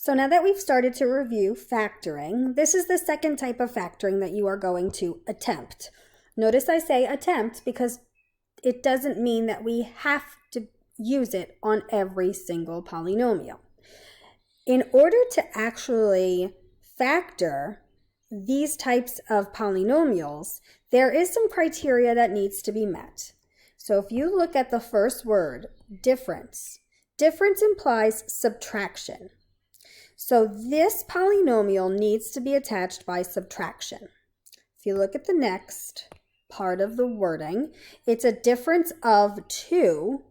So now that we've started to review factoring, this is the second type of factoring that you are going to attempt. Notice I say attempt because it doesn't mean that we have to use it on every single polynomial. In order to actually factor these types of polynomials, there is some criteria that needs to be met. So if you look at the first word, difference, difference implies subtraction. So this polynomial needs to be attached by subtraction. If you look at the next part of the wording, it's a difference of 2.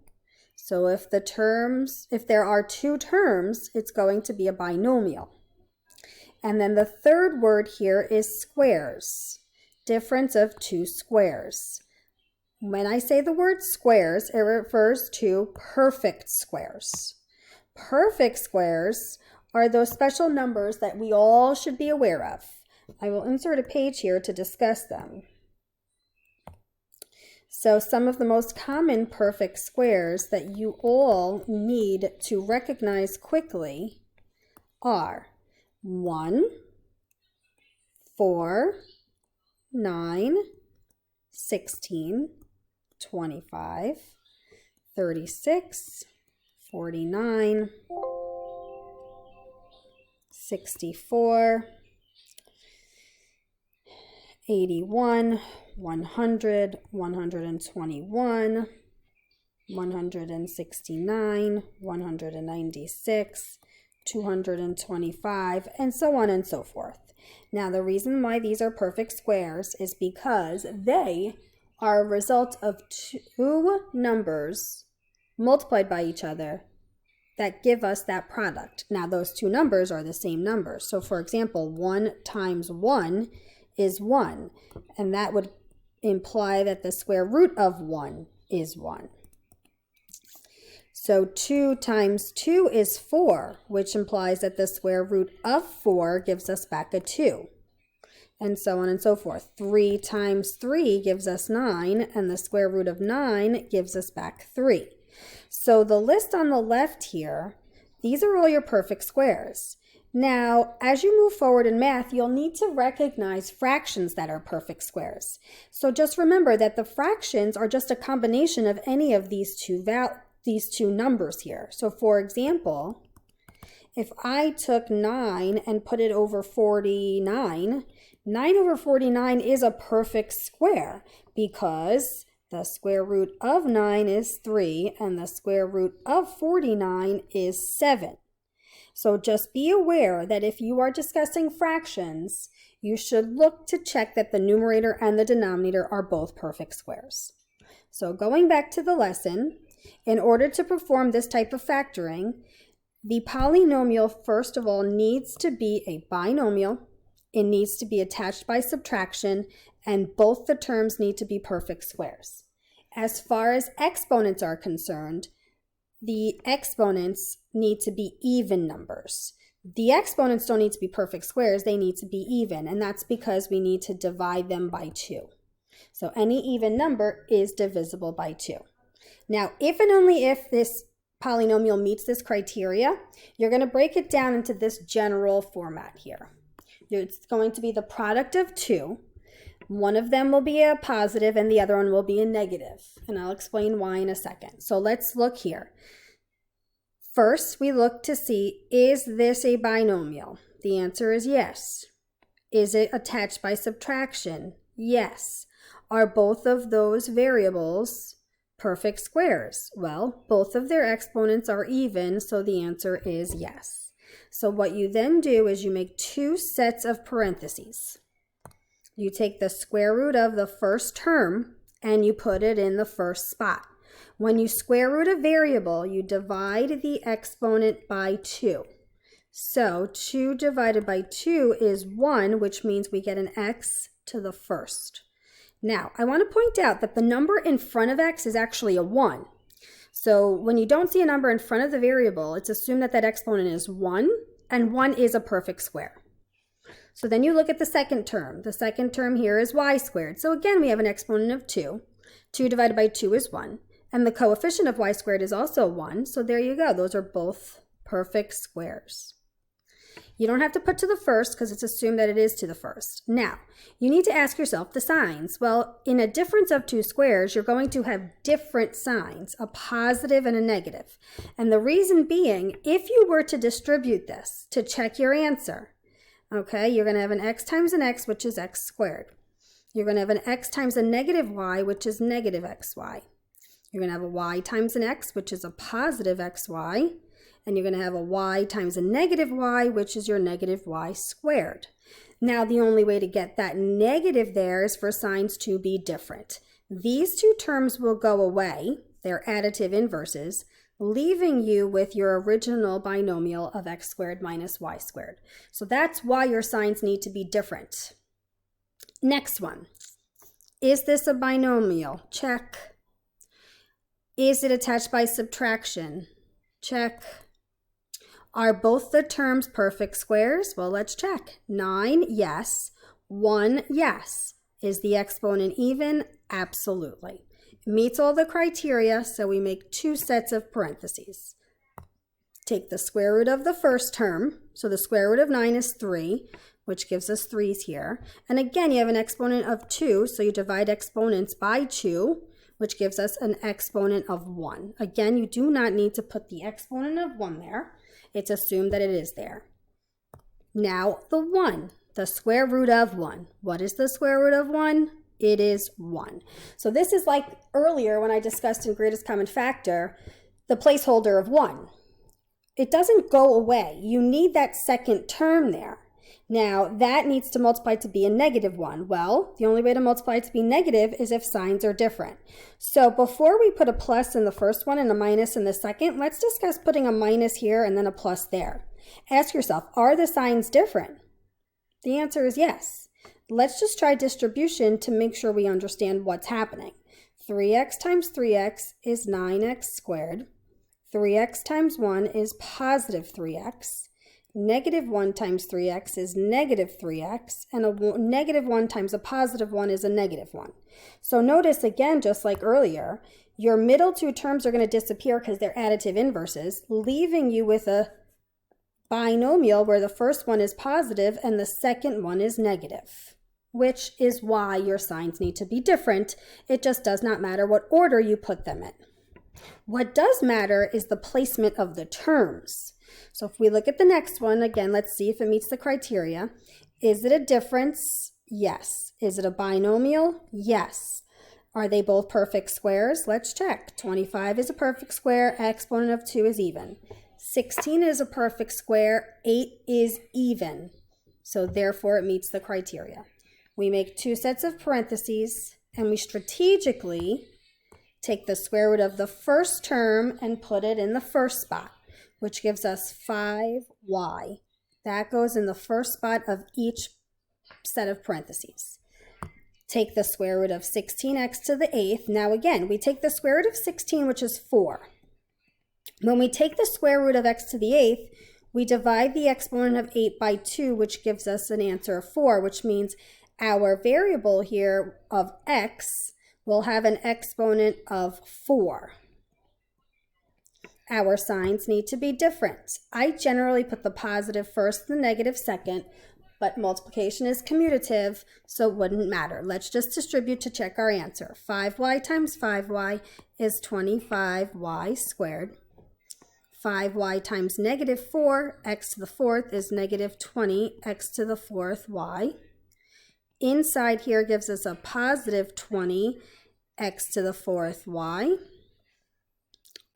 So if there are 2 terms, it's going to be a binomial. And then the third word here is squares, difference of 2 squares. When I say the word squares, it refers to perfect squares. Perfect squares are those special numbers that we all should be aware of. I will insert a page here to discuss them. So some of the most common perfect squares that you all need to recognize quickly are 1, 4, 9, 16, 25, 36, 49, 64, 81, 100, 121, 169, 196, 225, and so on and so forth. Now, the reason why these are perfect squares is because they are a result of 2 numbers multiplied by each other that give us that product. Now, those 2 numbers are the same numbers. So, for example, 1 times 1 is 1, and that would imply that the square root of 1 is 1. So 2 times 2 is 4, which implies that the square root of 4 gives us back a 2, and so on and so forth. 3 times 3 gives us 9, and the square root of 9 gives us back 3. So the list on the left here, these are all your perfect squares. Now, as you move forward in math, you'll need to recognize fractions that are perfect squares. So just remember that the fractions are just a combination of any of these two numbers here. So for example, if I took 9 and put it over 49, 9 over 49 is a perfect square because the square root of 9 is 3 and the square root of 49 is 7. So just be aware that if you are discussing fractions, you should look to check that the numerator and the denominator are both perfect squares. So going back to the lesson, in order to perform this type of factoring, the polynomial, first of all, needs to be a binomial. It needs to be attached by subtraction, and both the terms need to be perfect squares. As far as exponents are concerned, the exponents need to be even numbers. The exponents don't need to be perfect squares, they need to be even, and that's because we need to divide them by 2. So any even number is divisible by 2. Now, if and only if this polynomial meets this criteria, you're going to break it down into this general format here. It's going to be the product of 2. One of them will be a positive and the other one will be a negative, and I'll explain why in a second. So let's look here. First, we look to see, is this a binomial? The answer is yes. Is it attached by subtraction? Yes. Are both of those variables perfect squares? Well, both of their exponents are even, so the answer is yes. So what you then do is you make 2 sets of parentheses. You take the square root of the first term and you put it in the first spot. When you square root a variable, you divide the exponent by 2. So 2 divided by 2 is 1, which means we get an x to the first. Now, I want to point out that the number in front of x is actually a 1. So when you don't see a number in front of the variable, it's assumed that that exponent is 1, and 1 is a perfect square. So then you look at the second term. The second term here is y squared. So again, we have an exponent of 2. 2 divided by 2 is 1. And the coefficient of y squared is also 1. So there you go. Those are both perfect squares. You don't have to put to the first because it's assumed that it is to the first. Now, you need to ask yourself the signs. Well, in a difference of two squares, you're going to have different signs, a positive and a negative. And the reason being, if you were to distribute this to check your answer, okay, you're going to have an x times an x, which is x squared. You're going to have an x times a negative y, which is negative xy. You're going to have a y times an x, which is a positive xy. And you're going to have a y times a negative y, which is your negative y squared. Now, the only way to get that negative there is for signs to be different. These two terms will go away. They're additive inverses, leaving you with your original binomial of x squared minus y squared. So that's why your signs need to be different. Next one. Is this a binomial? Check. Is it attached by subtraction? Check. Are both the terms perfect squares? Well, let's check. 9, yes. 1, yes. Is the exponent even? Absolutely. It meets all the criteria, so we make two sets of parentheses. Take the square root of the first term. So the square root of 9 is 3, which gives us 3's here. And again, you have an exponent of 2, so you divide exponents by 2, which gives us an exponent of 1. Again, you do not need to put the exponent of 1 there. It's assumed that it is there. Now, the 1, the square root of 1. What is the square root of 1? It is 1. So this is like earlier when I discussed in greatest common factor, the placeholder of 1. It doesn't go away. You need that second term there. Now, that needs to multiply to be a negative 1. Well, the only way to multiply it to be negative is if signs are different. So before we put a plus in the first one and a minus in the second, let's discuss putting a minus here and then a plus there. Ask yourself, are the signs different? The answer is yes. Let's just try distribution to make sure we understand what's happening. 3x times 3x is 9x squared. 3x times 1 is positive 3x. Negative 1 times 3x is negative 3x, and a negative 1 times a positive 1 is a negative 1. So notice again, just like earlier, your middle two terms are going to disappear because they're additive inverses, leaving you with a binomial where the first one is positive and the second one is negative, which is why your signs need to be different. It just does not matter what order you put them in. What does matter is the placement of the terms. So if we look at the next one, again, let's see if it meets the criteria. Is it a difference? Yes. Is it a binomial? Yes. Are they both perfect squares? Let's check. 25 is a perfect square. Exponent of 2 is even. 16 is a perfect square. 8 is even. So therefore, it meets the criteria. We make two sets of parentheses, and we strategically take the square root of the first term and put it in the first spot, which gives us 5y. That goes in the first spot of each set of parentheses. Take the square root of 16x to the 8th. Now again, we take the square root of 16, which is 4. When we take the square root of x to the 8th, we divide the exponent of 8 by 2, which gives us an answer of 4, which means our variable here of x will have an exponent of 4. Our signs need to be different. I generally put the positive first and the negative second, but multiplication is commutative, so it wouldn't matter. Let's just distribute to check our answer. 5y times 5y is 25y squared. 5y times negative 4, x to the 4th is negative 20, x to the 4th y. Inside here gives us a positive 20, x to the 4th y.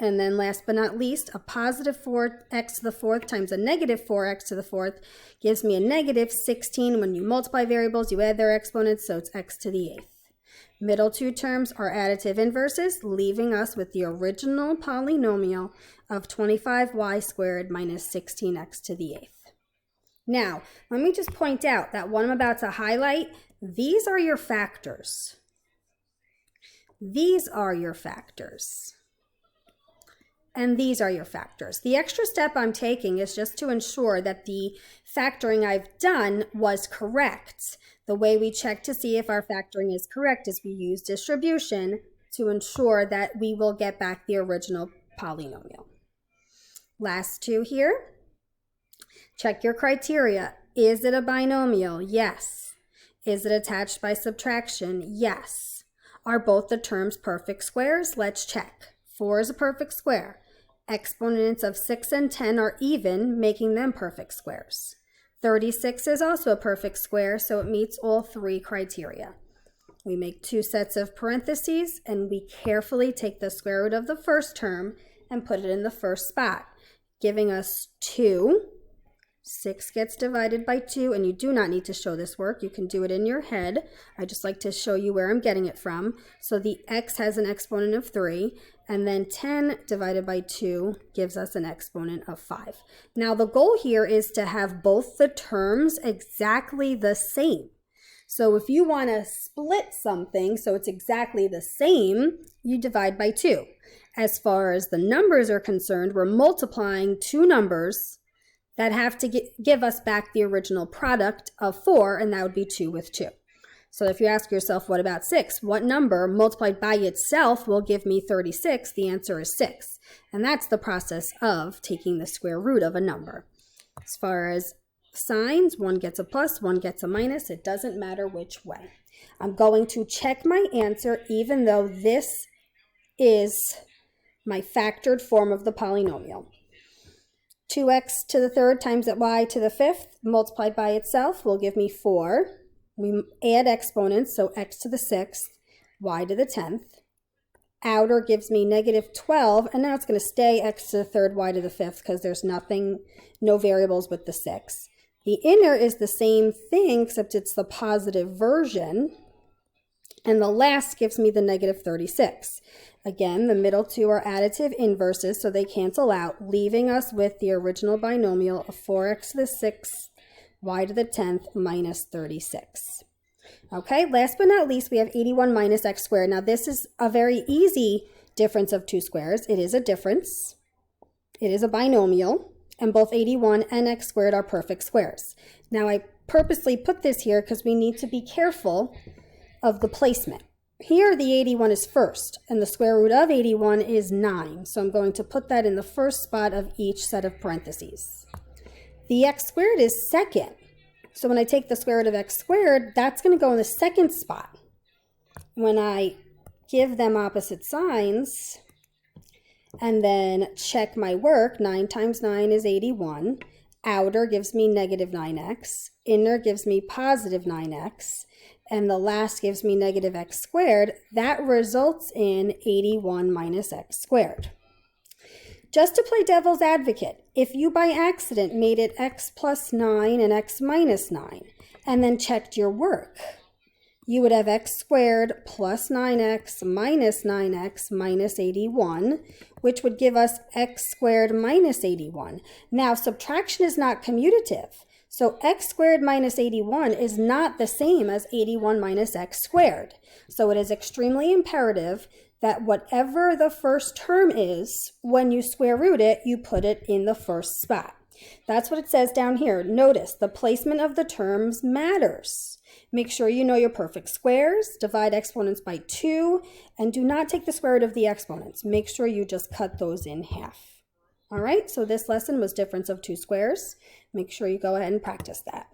And then last but not least, a positive 4x to the 4th times a negative 4x to the 4th gives me a negative 16. When you multiply variables, you add their exponents, so it's x to the 8th. Middle two terms are additive inverses, leaving us with the original polynomial of 25y squared minus 16x to the 8th. Now, let me just point out that what I'm about to highlight, these are your factors. These are your factors. And these are your factors. The extra step I'm taking is just to ensure that the factoring I've done was correct. The way we check to see if our factoring is correct is we use distribution to ensure that we will get back the original polynomial. Last two here. Check your criteria. Is it a binomial? Yes. Is it attached by subtraction? Yes. Are both the terms perfect squares? Let's check. 4 is a perfect square. Exponents of 6 and 10 are even, making them perfect squares. 36 is also a perfect square, so it meets all 3 criteria. We make 2 sets of parentheses, and we carefully take the square root of the first term and put it in the first spot, giving us 2. 6 gets divided by 2, and you do not need to show this work. You can do it in your head. I just like to show you where I'm getting it from. So the x has an exponent of 3, and then 10 divided by 2 gives us an exponent of 5. Now the goal here is to have both the terms exactly the same. So if you want to split something so it's exactly the same, you divide by 2. As far as the numbers are concerned, we're multiplying 2 numbers that have to give us back the original product of 4, and that would be 2 with 2. So if you ask yourself, what about 6? What number multiplied by itself will give me 36? The answer is 6. And that's the process of taking the square root of a number. As far as signs, one gets a plus, one gets a minus. It doesn't matter which way. I'm going to check my answer even though this is my factored form of the polynomial. 2x to the third times y to the fifth multiplied by itself will give me 4. We add exponents, so x to the 6th, y to the 10th. Outer gives me negative 12, and now it's going to stay x to the third, y to the 5th, because there's no variables with the 6. The inner is the same thing, except it's the positive version. And the last gives me the negative 36. Again, the middle 2 are additive inverses, so they cancel out, leaving us with the original binomial of 4x to the 6th, y to the 10th, minus 36. Okay, last but not least, we have 81 minus x squared. Now, this is a very easy difference of 2 squares. It is a difference. It is a binomial, and both 81 and x squared are perfect squares. Now, I purposely put this here because we need to be careful of the placement. Here, the 81 is first, and the square root of 81 is 9. So I'm going to put that in the first spot of each set of parentheses. The x squared is second. So when I take the square root of x squared, that's going to go in the second spot. When I give them opposite signs and then check my work, 9 times 9 is 81. Outer gives me negative 9x. Inner gives me positive 9x. And the last gives me negative x squared. That results in 81 minus x squared. Just to play devil's advocate, if you by accident made it x plus 9 and x minus 9, and then checked your work, you would have x squared plus 9x minus 81, which would give us x squared minus 81. Now, subtraction is not commutative. So x squared minus 81 is not the same as 81 minus x squared. So it is extremely imperative that whatever the first term is, when you square root it, you put it in the first spot. That's what it says down here. Notice the placement of the terms matters. Make sure you know your perfect squares, divide exponents by 2, and do not take the square root of the exponents. Make sure you just cut those in half. All right, so this lesson was difference of 2 squares. Make sure you go ahead and practice that.